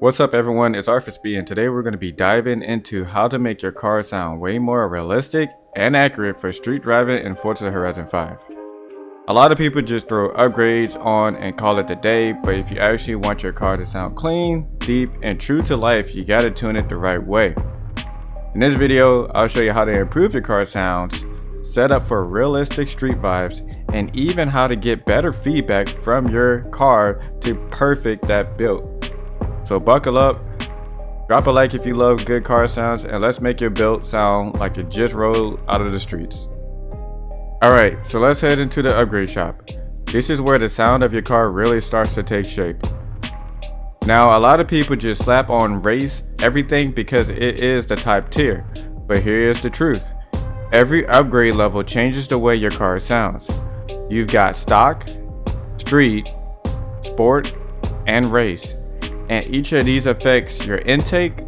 What's up everyone, it's RFSB and today we're going to be diving into how to make your car sound way more realistic and accurate for street driving in Forza Horizon 5. A lot of people just throw upgrades on and call it the day, but if you actually want your car to sound clean, deep, and true to life, you gotta tune it the right way. In this video, I'll show you how to improve your car sounds, set up for realistic street vibes, and even how to get better feedback from your car to perfect that build. So buckle up, drop a like if you love good car sounds, and let's make your build sound like it just rolled out of the streets. Alright, so let's head into the upgrade shop. This is where the sound of your car really starts to take shape. Now, a lot of people just slap on race everything because it is the type tier, but here's the truth. Every upgrade level changes the way your car sounds. You've got stock, street, sport, and race. And each of these affects your intake,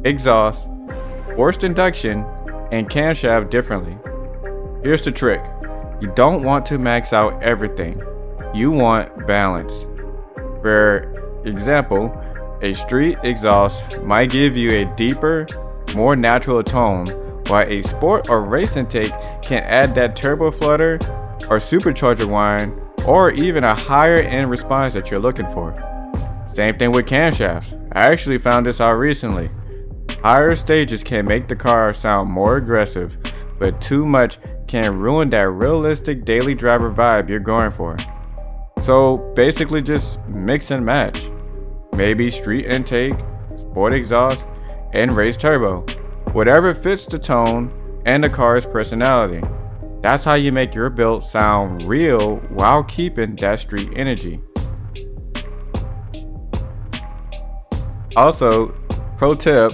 exhaust, forced induction, and camshaft differently. Here's the trick. You don't want to max out everything. You want balance. For example, a street exhaust might give you a deeper, more natural tone, while a sport or race intake can add that turbo flutter or supercharger whine, or even a higher end response that you're looking for. Same thing with camshafts. I actually found this out recently. Higher stages can make the car sound more aggressive, but too much can ruin that realistic daily driver vibe you're going for. So basically just mix and match. Maybe street intake, sport exhaust, and race turbo. Whatever fits the tone and the car's personality. That's how you make your build sound real while keeping that street energy. Also, pro tip,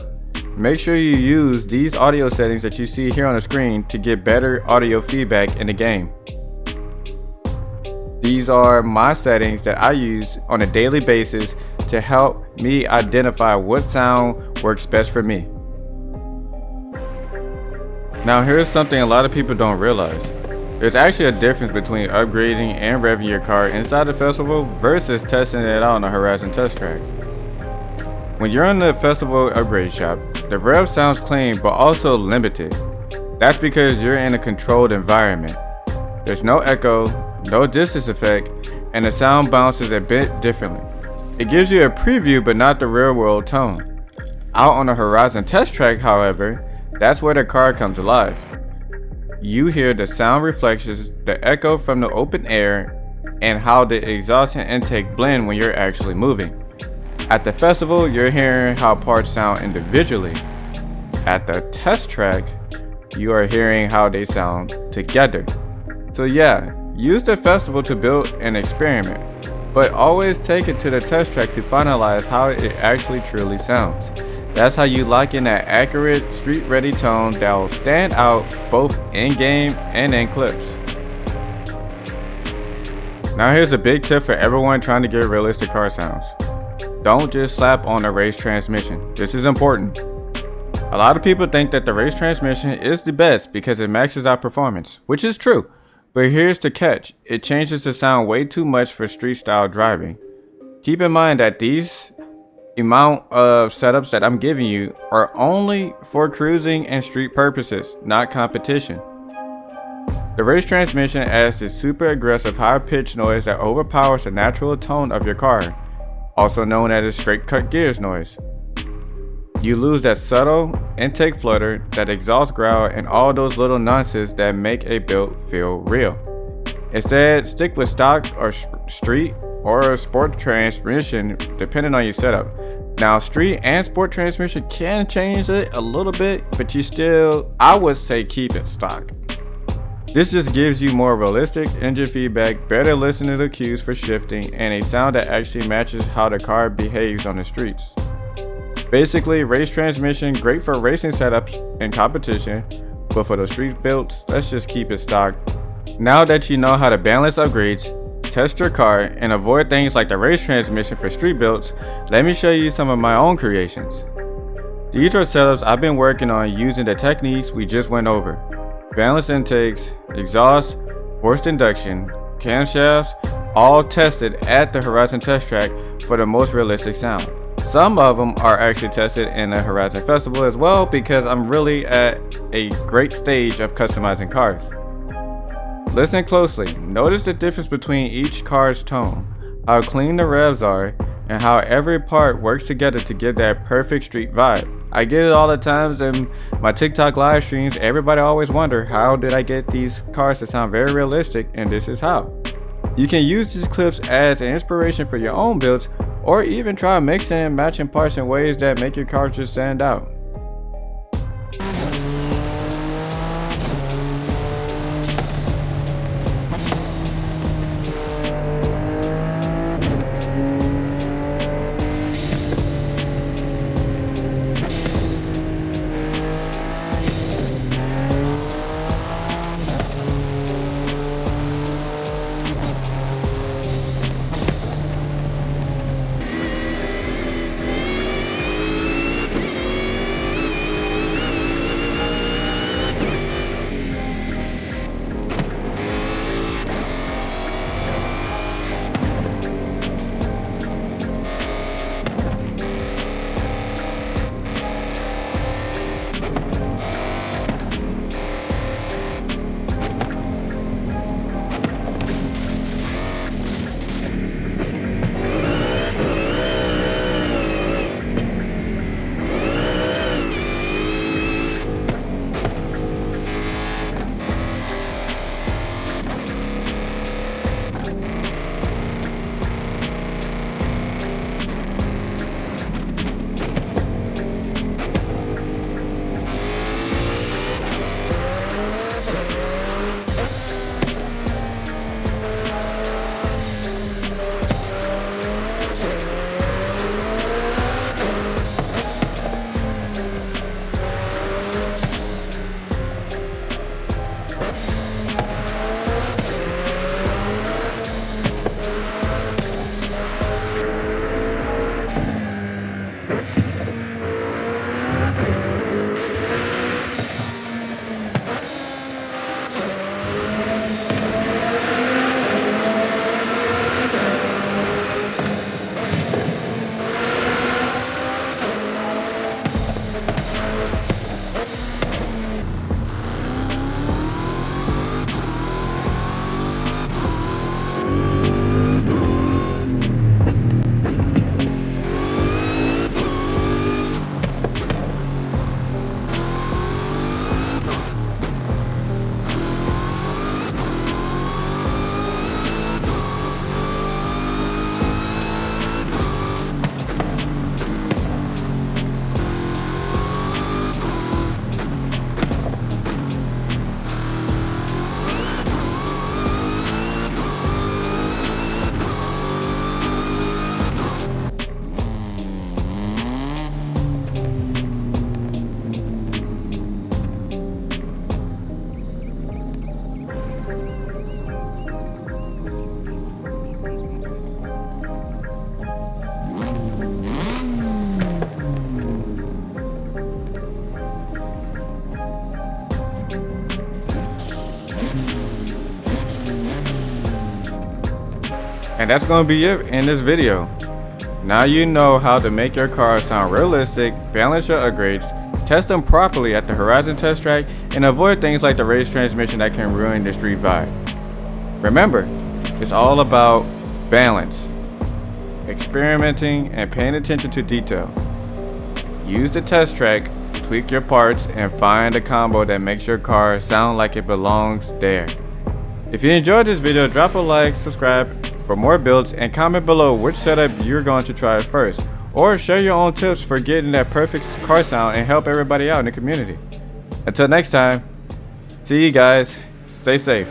make sure you use these audio settings that you see here on the screen to get better audio feedback in the game. These are my settings that I use on a daily basis to help me identify what sound works best for me. Now here's something a lot of people don't realize. There's actually a difference between upgrading and revving your car inside the festival versus testing it out on a Horizon test track. When you're in the festival upgrade shop, the rev sounds clean but also limited. That's because you're in a controlled environment. There's no echo, no distance effect, and the sound bounces a bit differently. It gives you a preview but not the real world tone. Out on the Horizon test track, however, that's where the car comes alive. You hear the sound reflections, the echo from the open air, and how the exhaust and intake blend when you're actually moving. At the festival, you're hearing how parts sound individually. At the test track, you are hearing how they sound together. So yeah, use the festival to build an experiment, but always take it to the test track to finalize how it actually truly sounds. That's how you lock in that accurate, street-ready tone that will stand out both in-game and in clips. Now here's a big tip for everyone trying to get realistic car sounds. Don't just slap on a race transmission. This is important. A lot of people think that the race transmission is the best because it maxes out performance, which is true. But here's the catch. It changes the sound way too much for street style driving. Keep in mind that these amount of setups that I'm giving you are only for cruising and street purposes, not competition. The race transmission adds this super aggressive high-pitched noise that overpowers the natural tone of your car, also known as straight cut gears noise. You lose that subtle intake flutter, that exhaust growl, and all those little nuances that make a build feel real. Instead, stick with stock or street or sport transmission depending on your setup. Now, street and sport transmission can change it a little bit, but you still, I would say, keep it stock. This just gives you more realistic engine feedback, better listening to cues for shifting, and a sound that actually matches how the car behaves on the streets. Basically, race transmission, great for racing setups and competition, but for the street builds, let's just keep it stock. Now that you know how to balance upgrades, test your car, and avoid things like the race transmission for street builds, let me show you some of my own creations. These are setups I've been working on using the techniques we just went over. Balanced intakes, exhaust, forced induction, camshafts, all tested at the Horizon test track for the most realistic sound. Some of them are actually tested in the Horizon Festival as well, because I'm really at a great stage of customizing cars. Listen closely, notice the difference between each car's tone, how clean the revs are, and how every part works together to give that perfect street vibe. I get it all the times in my TikTok live streams. Everybody always wonder, how did I get these cars to sound very realistic, and this is how. You can use these clips as an inspiration for your own builds, or even try mixing and matching parts in ways that make your car just stand out. And that's going to be it in this video. Now you know how to make your car sound realistic, balance your upgrades, test them properly at the Horizon test track, and avoid things like the race transmission that can ruin the street vibe. Remember, it's all about balance, experimenting, and paying attention to detail. Use the test track, tweak your parts, and find a combo that makes your car sound like it belongs there. If you enjoyed this video, drop a like, subscribe for more builds, and comment below which setup you're going to try first, or share your own tips for getting that perfect car sound and help everybody out in the community. Until next time, see you guys, stay safe.